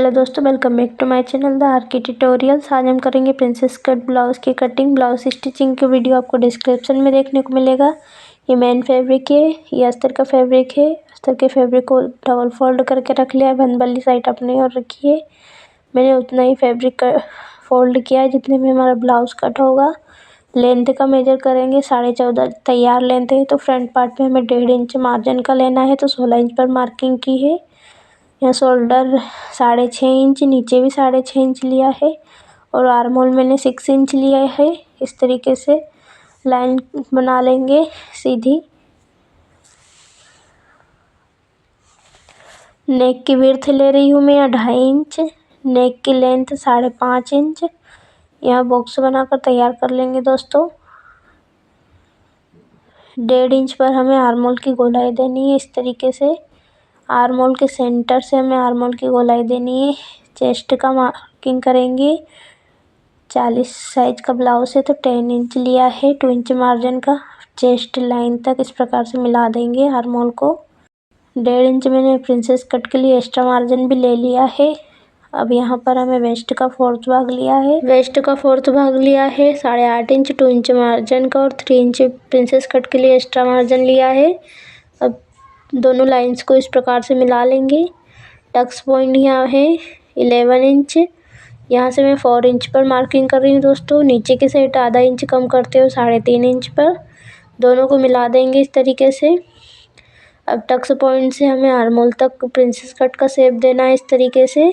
Hello दोस्तों, welcome back to my channel the RK tutorials. आज हम करेंगे प्रिंसेस कट ब्लाउज़ की कटिंग। ब्लाउज स्टिचिंग की वीडियो आपको डिस्क्रिप्शन में देखने को मिलेगा। ये मेन फैब्रिक है, ये अस्तर का फैब्रिक है। अस्तर के फैब्रिक को डबल फोल्ड करके रख लिया है, बंद वाली साइड अपने और रखी है। मैंने उतना ही फैब्रिक का फोल्ड किया है जितने में हमारा ब्लाउज़ कट होगा। लेंथ का मेजर करेंगे 14.5 तैयार लेंथ है, तो फ्रंट पार्ट में हमें 1.5 इंच मार्जिन का लेना है, तो 16 इंच पर मार्किंग की है। यहाँ शोल्डर 6.5 इंच, नीचे भी 6.5 इंच लिया है और आर्म होल मैंने 6 इंच लिया है। इस तरीके से लाइन बना लेंगे सीधी। नेक की विड्थ ले रही हूँ मैं 2.5 इंच, नेक की लेंथ 5.5 इंच। यहाँ बॉक्स बनाकर तैयार कर लेंगे दोस्तों। 1.5 इंच पर हमें आर्म होल की गोलाई देनी है। इस तरीके से आर्म होल के सेंटर से हमें आर्म होल की गोलाई देनी है। चेस्ट का मार्किंग करेंगे। 40 साइज का ब्लाउज है तो 10 इंच लिया है, 2 इंच मार्जिन का चेस्ट लाइन तक इस प्रकार से मिला देंगे आर्म होल को। 1.5 इंच मैंने प्रिंसेस कट के लिए एक्स्ट्रा मार्जिन भी ले लिया है। अब यहाँ पर हमें वेस्ट का 4th भाग लिया है। वेस्ट का 4th भाग लिया है 8.5 इंच, 2 इंच मार्जिन का और 3 इंच प्रिंसेस कट के लिए एक्स्ट्रा मार्जिन लिया है। अब दोनों लाइंस को इस प्रकार से मिला लेंगे। टक्स पॉइंट यहाँ है 11 इंच। यहाँ से मैं 4 इंच पर मार्किंग कर रही हूँ दोस्तों। नीचे की साइड आधा इंच कम करते हो 3.5 इंच पर। दोनों को मिला देंगे इस तरीके से। अब टक्स पॉइंट से हमें आर्म होल तक प्रिंसेस कट का शेप देना है इस तरीके से।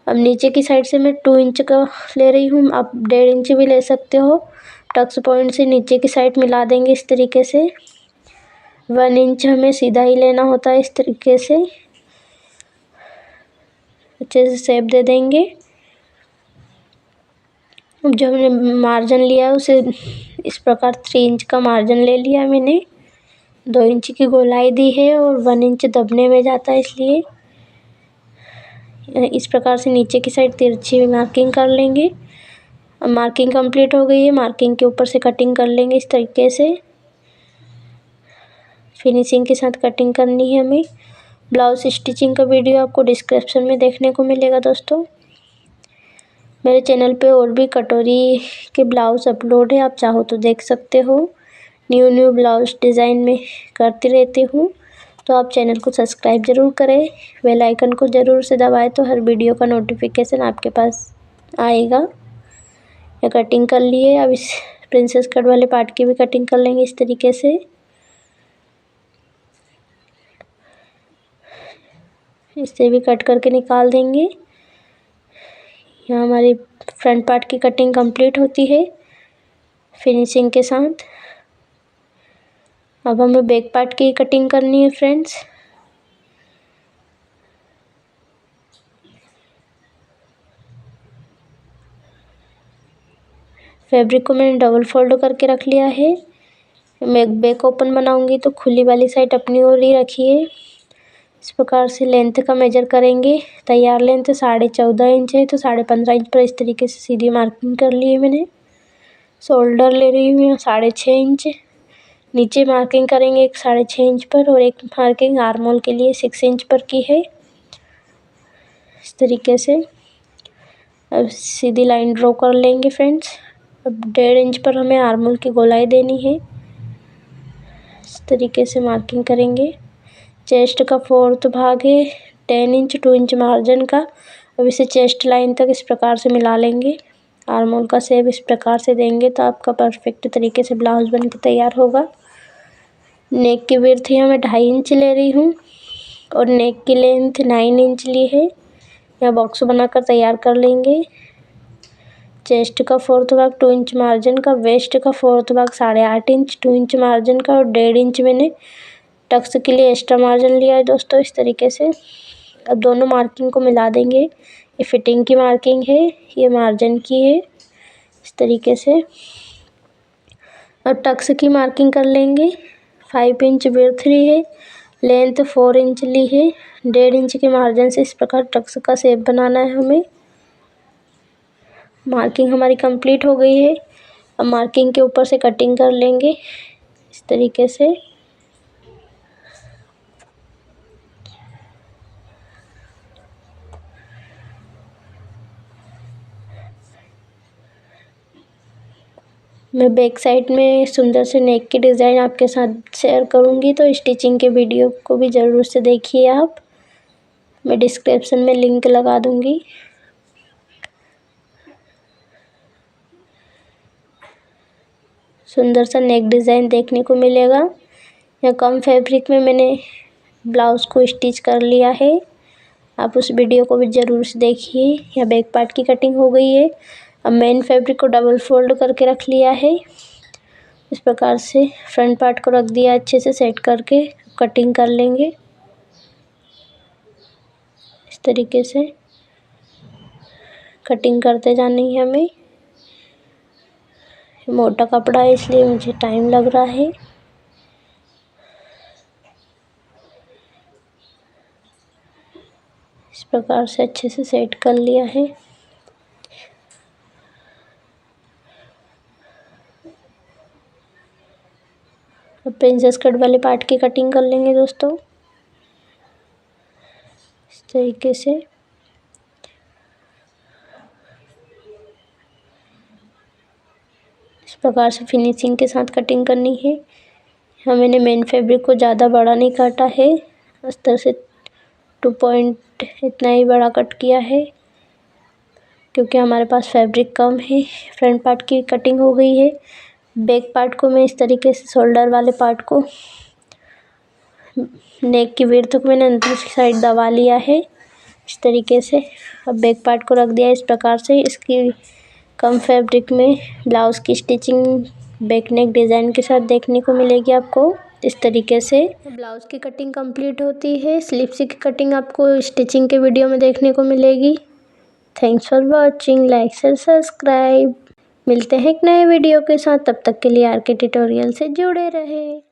अब नीचे की साइड से मैं 2 इंच का ले रही हूँ, आप 1.5 इंच भी ले सकते हो। टक्स पॉइंट से नीचे की साइड मिला देंगे इस तरीके से। 1 इंच हमें सीधा ही लेना होता है इस तरीके से। अच्छे से शेप दे देंगे। अब जो हमने मार्जिन लिया है उसे इस प्रकार 3 इंच का मार्जिन ले लिया मैंने। 2 इंच की गोलाई दी है और 1 इंच दबने में जाता है, इसलिए इस प्रकार से नीचे की साइड तिरछी मार्किंग कर लेंगे। अब मार्किंग कंप्लीट हो गई है। मार्किंग के ऊपर से कटिंग कर लेंगे इस तरीके से। फिनिशिंग के साथ कटिंग करनी है हमें। ब्लाउज स्टिचिंग का वीडियो आपको डिस्क्रिप्शन में देखने को मिलेगा दोस्तों। मेरे चैनल पे और भी कटोरी के ब्लाउज अपलोड है, आप चाहो तो देख सकते हो। न्यू ब्लाउज डिज़ाइन में करती रहती हूँ, तो आप चैनल को सब्सक्राइब ज़रूर करें। बेल आइकन को ज़रूर से दबाएं तो हर वीडियो का नोटिफिकेशन आपके पास आएगा। ये कटिंग कर लिए। अब इस प्रिंसेस कट वाले पार्ट की भी कटिंग कर लेंगे इस तरीके से। इससे भी कट करके निकाल देंगे। यहाँ हमारी फ्रंट पार्ट की कटिंग कंप्लीट होती है फिनिशिंग के साथ। अब हमें बैक पार्ट की कटिंग करनी है फ्रेंड्स। फैब्रिक को मैंने डबल फोल्ड करके रख लिया है। मैं बैक ओपन बनाऊंगी तो खुली वाली साइड अपनी ओर ही रखिए। इस प्रकार से लेंथ का मेजर करेंगे। तैयार लेंथ 14.5 इंच है, तो 15.5 इंच पर इस तरीके से सीधी मार्किंग कर ली है मैंने। शोल्डर ले रही हूँ 6.5 इंच। नीचे मार्किंग करेंगे एक 6.5 इंच पर और एक मार्किंग आर्म होल के लिए 6 इंच पर की है इस तरीके से। अब सीधी लाइन ड्रॉ कर लेंगे फ्रेंड्स। अब 1.5 इंच पर हमें आर्म होल की गोलाई देनी है। इस तरीके से मार्किंग करेंगे। चेस्ट का 4th भाग है 10 इंच, 2 इंच मार्जिन का। अब इसे चेस्ट लाइन तक इस प्रकार से मिला लेंगे। आर्म होल का शेप इस प्रकार से देंगे तो आपका परफेक्ट तरीके से ब्लाउज बन के तैयार होगा। नेक की विड्थ यहाँ मैं 2.5 इंच ले रही हूँ और नेक की लेंथ 9 इंच ली है। यहाँ बॉक्स बनाकर तैयार कर लेंगे। चेस्ट का 4th भाग 2 इंच मार्जिन का, वेस्ट का 4th भाग 8.5 इंच, 2 इंच मार्जिन का और 1.5 इंच मैंने टक्स के लिए एक्स्ट्रा मार्जिन लिया है दोस्तों इस तरीके से। अब दोनों मार्किंग को मिला देंगे। ये फिटिंग की मार्किंग है, ये मार्जिन की है इस तरीके से। अब टक्स की मार्किंग कर लेंगे। 5 इंच विड्थ ली है, लेंथ 4 इंच ली है। 1.5 इंच के मार्जिन से इस प्रकार टक्स का शेप बनाना है हमें। मार्किंग हमारी कंप्लीट हो गई है। अब मार्किंग के ऊपर से कटिंग कर लेंगे इस तरीके से। मैं बैक साइड में सुंदर से नेक की डिज़ाइन आपके साथ शेयर करूँगी, तो स्टिचिंग के वीडियो को भी ज़रूर से देखिए आप। मैं डिस्क्रिप्शन में लिंक लगा दूँगी। सुंदर सा नेक डिज़ाइन देखने को मिलेगा। या कम फैब्रिक में मैंने ब्लाउज़ को स्टिच कर लिया है। आप उस वीडियो को भी ज़रूर से देखिए। या बैक पार्ट की कटिंग हो गई है। अब मेन फैब्रिक को डबल फोल्ड करके रख लिया है। इस प्रकार से फ्रंट पार्ट को रख दिया अच्छे से सेट करके कटिंग कर लेंगे। इस तरीके से कटिंग करते जानी है हमें। मोटा कपड़ा है इसलिए मुझे टाइम लग रहा है। इस प्रकार से अच्छे से सेट कर लिया है। अब प्रिंसेस कट वाले पार्ट की कटिंग कर लेंगे दोस्तों, इस तरीके से। इस प्रकार से फिनिशिंग के साथ कटिंग करनी है। यहाँ मैंने मेन फैब्रिक को ज़्यादा बड़ा नहीं काटा है, इस तरह से 2 पॉइंट इतना ही बड़ा कट किया है, क्योंकि हमारे पास फैब्रिक कम है। फ्रंट पार्ट की कटिंग हो गई है। बैक पार्ट को मैं इस तरीके से शोल्डर वाले पार्ट को नेक की विड्थ को मैंने अंदर की साइड दबा लिया है इस तरीके से। अब बैक पार्ट को रख दिया इस प्रकार से। इसकी कम फैब्रिक में ब्लाउज़ की स्टिचिंग बैक नेक डिज़ाइन के साथ देखने को मिलेगी आपको इस तरीके से। ब्लाउज़ की कटिंग कंप्लीट होती है। स्लीव्स की कटिंग आपको स्टिचिंग के वीडियो में देखने को मिलेगी। Thanks for watching. Like share subscribe. मिलते हैं एक नए वीडियो के साथ, तब तक के लिए आर के ट्यूटोरियल से जुड़े रहें।